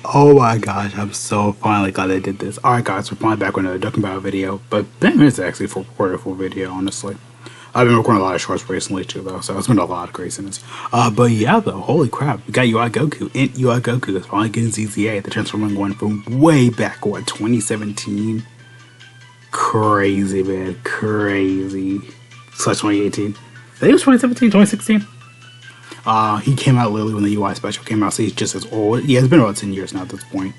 Oh my gosh, I'm so finally glad I did this. Alright guys, we're finally back with another DragonBallZ video, but 10 minutes actually for a full video, honestly. I've been recording a lot of shorts recently too though, so it's been a lot of craziness. But yeah though, holy crap, we got UI Goku, INT UI Goku is finally getting ZZA, the transforming one from way back, what, 2017? Crazy man, crazy. Slash 2018. I think it was 2017, 2016. He came out literally when the UI special came out, so he's just as old. Yeah, it's been about 10 years now at this point.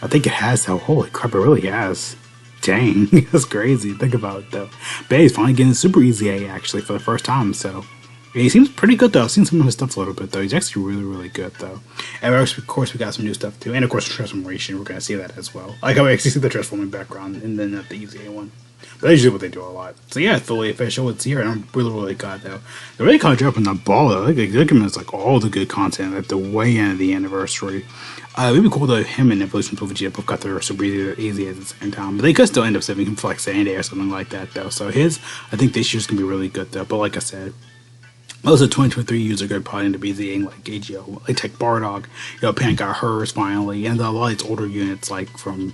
I think it has though. Holy crap, it really has. Dang, that's crazy. Think about it though. But he's finally getting Super Easy A actually for the first time, so he seems pretty good though. I've seen some of his stuff a little bit though. He's actually really, really good though. And of course we got some new stuff too. And of course the transformation, we're gonna see that as well. Like how we actually see the transforming background and then the Easy A one. But that's usually what they do a lot. So yeah, it's fully official. It's here, and I'm really, really glad though. They're really kind of dropping the ball though. Like, they're giving us like all the good content at the way end of the anniversary. It'd be cool though. Him and Evolution Vegeta both got their Super Easy at the same time, but they could still end up saving him for like Sandy or something like that though. So I think this year's gonna be really good though. But like I said, most of the 2023 users are going to probably end up being like AGO, like Tech Bardog. Pan got hers finally, and a lot of these older units like from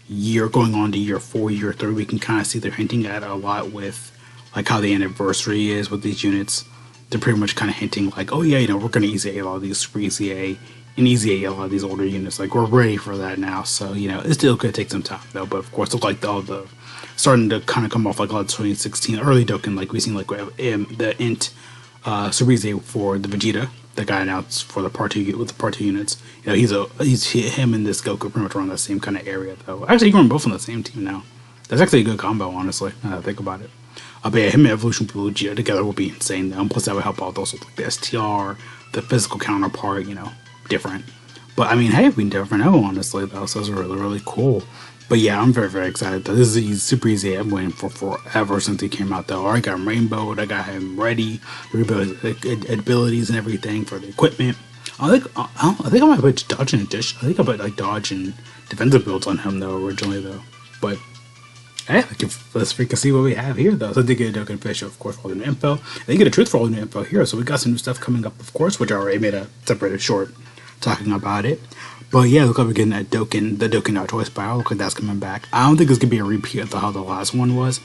year going on to year 4, year 3, we can kind of see they're hinting at a lot with like how the anniversary is with these units. They're pretty much kind of hinting like, oh yeah, we're going to easy A a lot of these Super Easy A and Easy A lot of these older units. Like we're ready for that now. So it's still going to take some time though. But of course, look like all the starting to kind of come off like a lot of 2016 early Dokkan, like we've seen like the INT Super Easy A for the Vegeta that got announced for the part 2 with the part 2 units. He's him and this Goku pretty much around the same kind of area though. Actually, you're both on the same team now. That's actually a good combo, honestly. Now that I think about it. But yeah, him and Evolution Vegeta together will be insane though. And plus, that would help out also like the STR, the physical counterpart. Different. But I mean, hey, we never know, honestly though. So it's really, really cool. But yeah, I'm very, very excited though. This is Super Easy. I've been waiting for forever since he came out though. I got him rainbowed. I got him ready. Rebuild his abilities and everything for the equipment. I think I might put dodge and dish. I think I put like dodge and defensive builds on him though originally though. But hey, let's freaking see what we have here though. So I did get a Dokkan official, of course, for all the new info. They get a truth for all the new info here. So we got some new stuff coming up, of course, which I already made a separated short talking about it. But yeah, look like we're getting that Dokkan, the Dokkan Toy Spiral. Look like that's coming back. I don't think it's gonna be a repeat of how the last one was.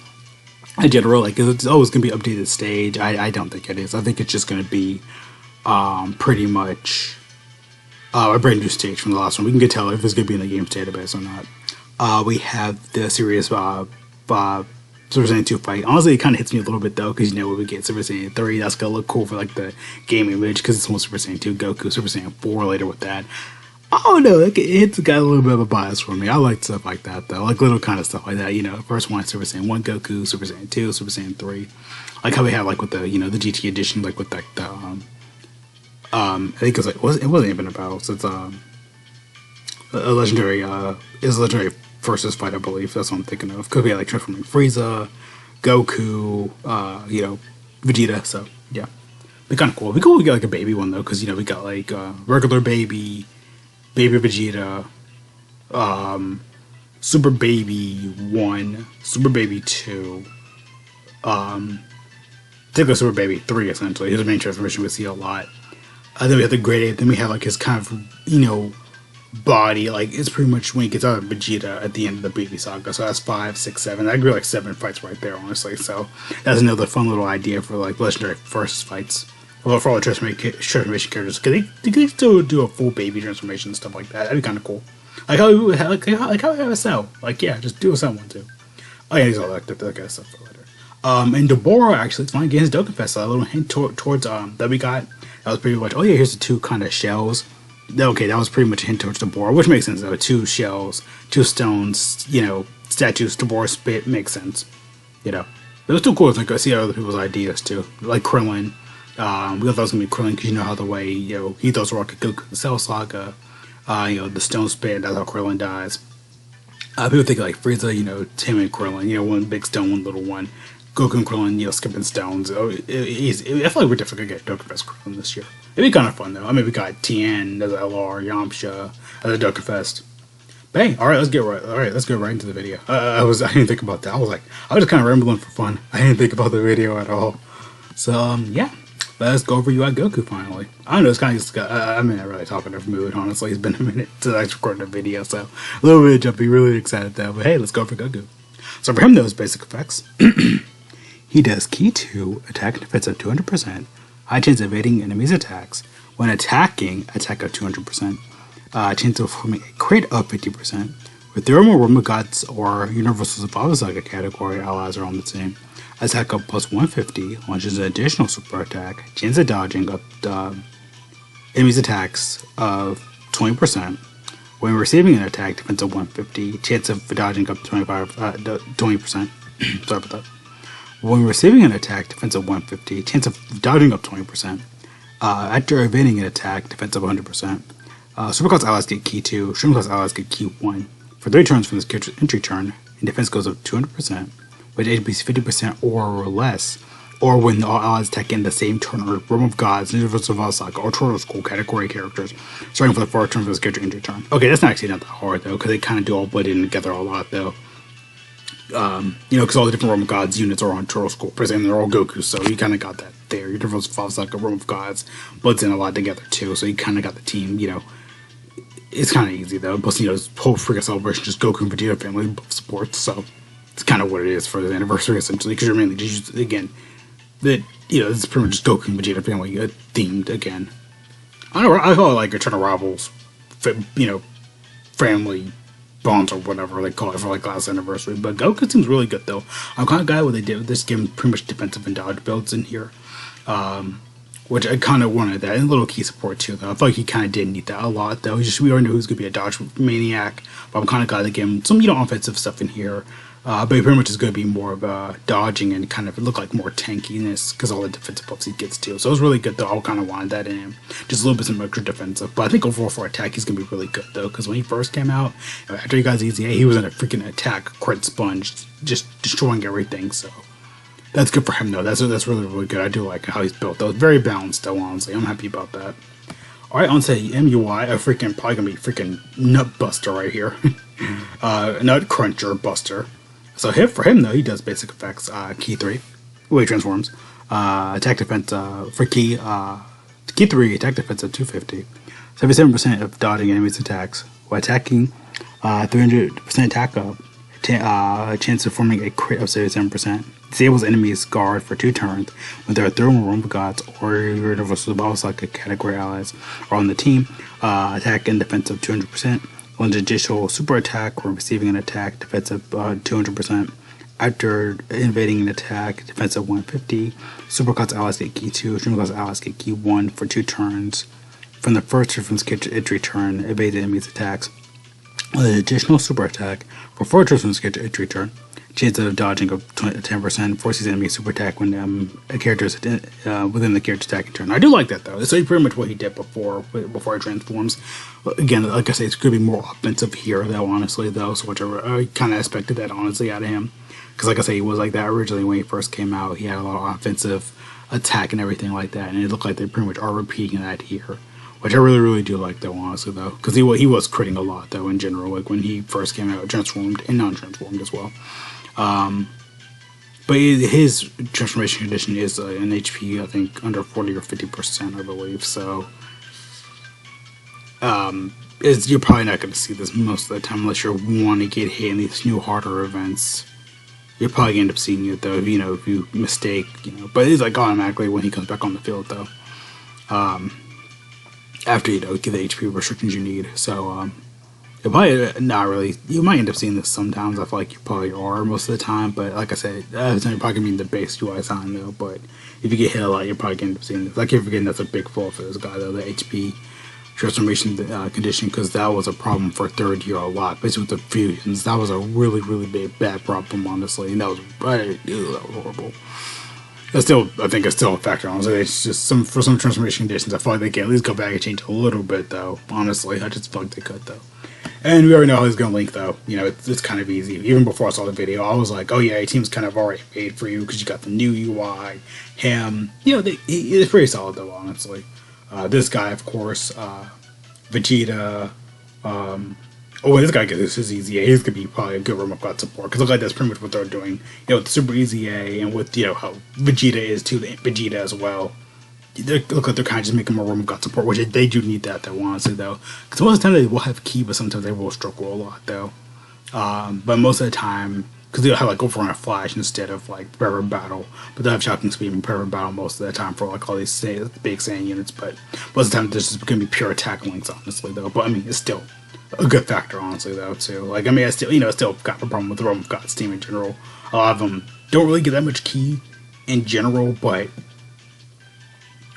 In general, like it's always gonna be updated stage. I don't think it is. I think it's just gonna be pretty much a brand new stage from the last one. We can get tell if it's gonna be in the game's database or not. We have the series Super Saiyan 2 fight. Honestly, it kind of hits me a little bit though, because when we get Super Saiyan 3, that's gonna look cool for like the game image, because it's one Super Saiyan 2 Goku, Super Saiyan 4 later with that. Oh no, it's got a little bit of a bias for me. I like stuff like that though, like little kind of stuff like that. First one Super Saiyan 1 Goku, Super Saiyan 2, Super Saiyan 3. Like how we have like with the the GT edition, like with like the I think it wasn't even about. So it's a legendary is a legendary versus fight, I believe. That's what I'm thinking of. Could be like transforming Frieza, Goku, Vegeta. So yeah, be kind of cool. Be cool. We got like a baby one though, because we got like regular baby Vegeta, Super Baby 1, Super Baby 2, particularly Super Baby 3, essentially. His main transformation we see a lot. Then we have the Great Ape, then we have like his kind of, body. Like, it's pretty much when he gets out of Vegeta at the end of the Baby Saga. So that's 5, 6, 7. I agree, like 7 fights right there, honestly. So that's another fun little idea for like legendary versus fights. Well, for all the transformation characters, because they could still do a full baby transformation and stuff like that. That'd be kind of cool. Like how we have a Cell. Like, yeah, just do a Cell one too. Oh yeah, he's all that kind of stuff for later. And Deborah actually, it's fine getting his Dokkan Fest. A little hint towards that we got. That was pretty much. Oh yeah, here's the 2 kind of shells. Okay, that was pretty much a hint towards Deborah, which makes sense though. 2 shells, 2 stones, statues. Deborah spit makes sense. It was too cool to see other people's ideas too, like Krillin. We thought it was gonna be Krillin because how the way he throws Rocket Goku, the Cell Saga, the Stone Spit. That's how Krillin dies. People think like Frieza, Tim and Krillin, one big stone, one little one. Goku and Krillin, skipping stones. I feel like we're definitely gonna get Dokkan Fest Krillin this year. It'd be kind of fun though. I mean, we got Tien as LR, Yamcha as a Dokkan Fest. Bang! All right, let's get right into the video. I didn't think about that. I was just kind of rambling for fun. I didn't think about the video at all. So yeah. let's go over UI Goku finally. I don't know, it's kind of just, I'm in a really talkative mood, honestly. It's been a minute since I recorded a video, so a little bit jumpy, really excited though. But hey, let's go for Goku. So for him, those basic effects. He does Key 2, attack and defense of 200%, high chance of evading enemies' attacks. When attacking, attack of 200%, chance of forming a crit of 50%. With thermal realm of gods or universal survival saga category allies are on the team, attack up plus 150, launches an additional super attack, chance of dodging up enemies' attacks of 20%. When receiving an attack, defense of 150, chance of dodging up 20%. Sorry about that. When receiving an attack, defense of 150, chance of dodging up 20%. After evading an attack, defense of 100%. Superclass allies get Key 2, Stream Class allies get Key 1. For 3 turns from this character's entry turn, and defense goes up 200%, with HP 50% or less, or when all allies attack in the same turn or Realm of Gods, Universal Survival Saga, or Turtle School category characters, starting for the 4th turn for this character's entry turn. Okay, that's actually not that hard though, because they kind of do all blend in together a lot though. Because all the different Realm of Gods units are on Turtle School, for example, they're all Goku, so you kind of got that there. Universal Survival Saga, Realm of Gods blends in a lot together too, so you kind of got the team, It's kind of easy though. Plus, this whole freaking celebration, just Goku and Vegeta family supports. So it's kind of what it is for the anniversary essentially. Because you're mainly just again that this is pretty much just Goku and Vegeta family themed again. I don't know. I call it like Eternal Rivals, family bonds or whatever they call it for like last anniversary. But Goku seems really good though. I'm kind of glad what they did with this game. Pretty much defensive and dodge builds in here. Which I kind of wanted that, and a little key support too, though. I feel like he kind of did need that a lot, though. We already know who's going to be a dodge maniac, but I'm kind of glad they gave him some, offensive stuff in here. But he pretty much is going to be more of a dodging and kind of look like more tankiness because all the defensive buffs he gets too. So it was really good, though. I kind of wanted that in him. Just a little bit some extra defensive. But I think overall for attack, he's going to be really good, though, because when he first came out, after he got his EZA, he was in a freaking attack crit sponge, just destroying everything, so. That's good for him though. That's really, really good. I do like how he's built though. It's very balanced though, honestly. I'm happy about that. Alright, on to MUI, probably gonna be freaking nut buster right here. Nut cruncher buster. So for him though, he does basic effects, Key 3, way transforms. Attack defense for Key 3, attack defense of 250. 77% of dodging enemies' attacks. While attacking, 300% attack up. Chance of forming a crit of 77%. Disables enemies' guard for 2 turns when there are thermal Realm of Gods or universal survival saga category allies are on the team. Attack and defense of 200%. Launch additional super attack or receiving an attack, defense of 200%. After invading an attack, defense of 150. Super class allies get Key 2. Stream class allies get Key 1 for 2 turns. From the first turn from character's entry turn, evade the enemy's attacks. With an additional super attack for 4 turns from character's entry turn. Chance of dodging of 10%, forces enemy super attack when a character is within the character's attacking turn. I do like that though. It's like pretty much what he did before he transforms. Again, like I say, it's going to be more offensive here though, honestly though. So I kind of expected that honestly out of him. Because like I say, he was like that originally when he first came out. He had a lot of offensive attack and everything like that. And it looked like they pretty much are repeating that here. Which I really, really do like though, honestly though. Because he was critting a lot though in general. Like when he first came out, transformed and non-transformed as well. But his transformation condition is an HP, I think, under 40 or 50%, I believe. So, you're probably not going to see this most of the time unless you want to get hit in these new harder events. You're probably going to end up seeing it, though, if you mistake, But it's like automatically when he comes back on the field, though. After, get the HP restrictions you need. So, probably not really. You might end up seeing this sometimes. I feel like you probably are most of the time. But like I said, it's not probably gonna be the base UI sign though. But if you get hit a lot, you're probably gonna end up seeing this. I keep forgetting that's a big fault for this guy though. The HP transformation condition, because that was a problem for 3rd year a lot. Basically with the fusions, that was a really, really bad problem, honestly. And that was horrible. I think it's still a factor, honestly. It's just for some transformation conditions, I feel like they can at least go back and change a little bit though. Honestly, I just feel like they could though. And we already know how he's going to link, though. It's kind of easy. Even before I saw the video, I was like, oh, yeah, your team's kind of already made for you because you got the new UI, him. It's pretty solid, though, honestly. This guy, of course, Vegeta. This guy gets his EZA. He's going to be probably a good Realm of God support because look like that's pretty much what they're doing. With the Super EZA and with, how Vegeta is, too, the Vegeta as well. they look like they're kind of just making more room of God support, which they do need that though, honestly though. Because most of the time they will have key, but sometimes they will struggle a lot though. But most of the time, because they'll have like overrun a flash instead of like prepare battle, but they'll have shocking speed and prepare battle most of the time for like all these big Saiyan units. But most of the time, this is going to be pure attack links, honestly though. But I mean, it's still a good factor, honestly though too. Like I mean, I still still got a problem with the Realm of God's team in general. A lot of them don't really get that much key in general, but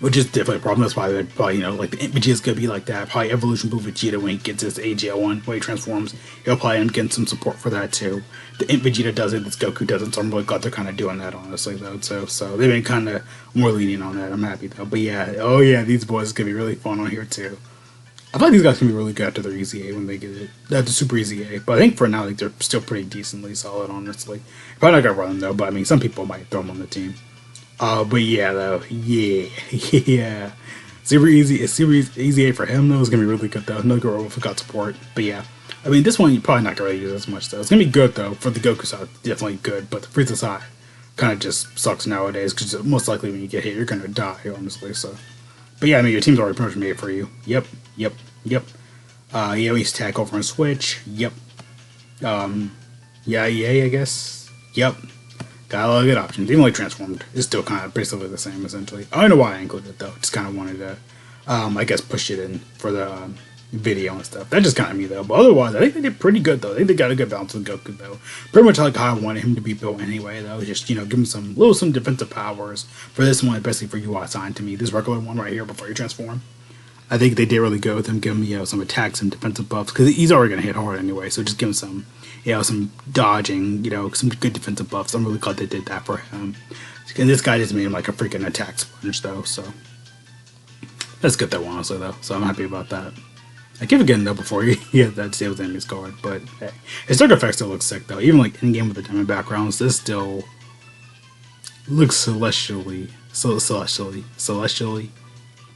which is definitely a problem. That's why they're probably, like the INT Vegeta is going to be like that. Probably Evolution Blue Vegeta when he gets his AGL1, when he transforms, he'll probably end up getting some support for that too. The INT Vegeta does it, this Goku doesn't, so I'm really glad they're kind of doing that, honestly, though, too. So they've been kind of more lenient on that. I'm happy, though. But yeah, oh yeah, these boys are going to be really fun on here, too. I feel like these guys can be really good after their Easy A when they get it. After Super Easy A. But I think for now, like, they're still pretty decently solid, honestly. Probably not going to run them, though, but I mean, some people might throw them on the team. But yeah, though, yeah. Super Easy A for him, though, is going to be really good, though. No girl with God support, but yeah. I mean, this one you're probably not going to really use as much, though. It's going to be good, though, for the Goku side, definitely good, but the Frieza side kind of just sucks nowadays, because most likely when you get hit, you're going to die, honestly, so. But yeah, I mean, your team's already pretty much made for you. Yep. Yeah, we attack over and switch. Yep. Yeah, I guess. Yep. Got a lot of good options. Even like transformed is still kind of basically the same, essentially. I don't know why I included it, though. Just kind of wanted to, I guess, push it in for the video and stuff. That's just kind of me, though. But otherwise, I think they did pretty good, though. I think they got a good balance with Goku, though. Pretty much like how I wanted him to be built anyway, though. Just, give him some defensive powers. For this one, especially for you assigned to me. This regular one right here before you transform. I think they did really good with him, give him, some attacks and defensive buffs, because he's already going to hit hard anyway, so just give him some, some dodging, some good defensive buffs. I'm really glad they did that for him. And this guy just made him like a freaking attack sponge, though, so that's good, though, honestly, though, so I'm happy about that. I keep forgetting, though, before he had that Sables Enemies card, but hey. His dark effect still looks sick, though, even like in-game with the diamond backgrounds, this still looks celestially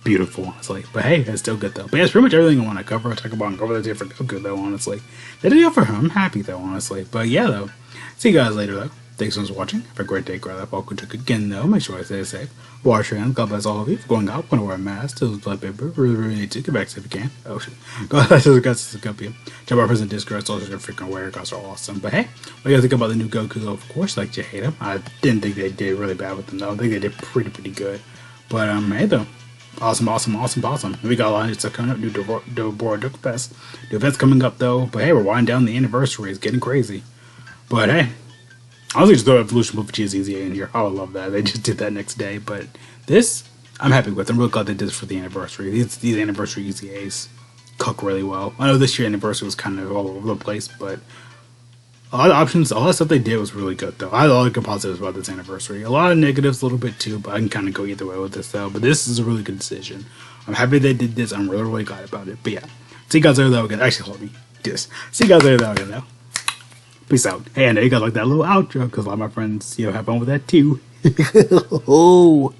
beautiful, honestly. But hey, it's still good, though. But yeah, it's pretty much everything I want to cover. I talk about and cover the different Goku, though, honestly. They did it for him. I'm happy, though, honestly. But yeah, though. See you guys later, though. Thanks so much for watching. Have a great day. Grab that ball again, though. Make sure I stay safe. Wash your hands. God bless all of you. For going out, want to wear a mask. Still blood paper. Really need to. Get back if you can. Oh, shit. God bless you guys. Jump our present Discord. So they're freaking aware. Guys are awesome. But hey, what do you guys think about the new Goku, though? Of course, like, you hate him. I didn't think they did really bad with them, though. I think they did pretty good. But, hey, though. Awesome. And we got a lot of stuff coming up. New Dokkan Fest. New events coming up, though. But hey, we're winding down the anniversary. It's getting crazy. But hey, honestly, just throw Evolution Blue Vegeta's Easy A in here. I would love that. They just did that next day. But this, I'm happy with. I'm really glad they did this for the anniversary. These anniversary Easy A's cook really well. I know this year anniversary was kind of all over the place, but a lot of options, a lot of stuff they did was really good, though. I had a lot of good positives about this anniversary. A lot of negatives, a little bit too, but I can kind of go either way with this, though. But this is a really good decision. I'm happy they did this. I'm really glad about it. But yeah, see you guys later, though. Again, actually, hold me. Yes. See you guys later, though. Again, though. Peace out. Hey, I know you guys like that little outro, because a lot of my friends, have fun with that, too. Oh,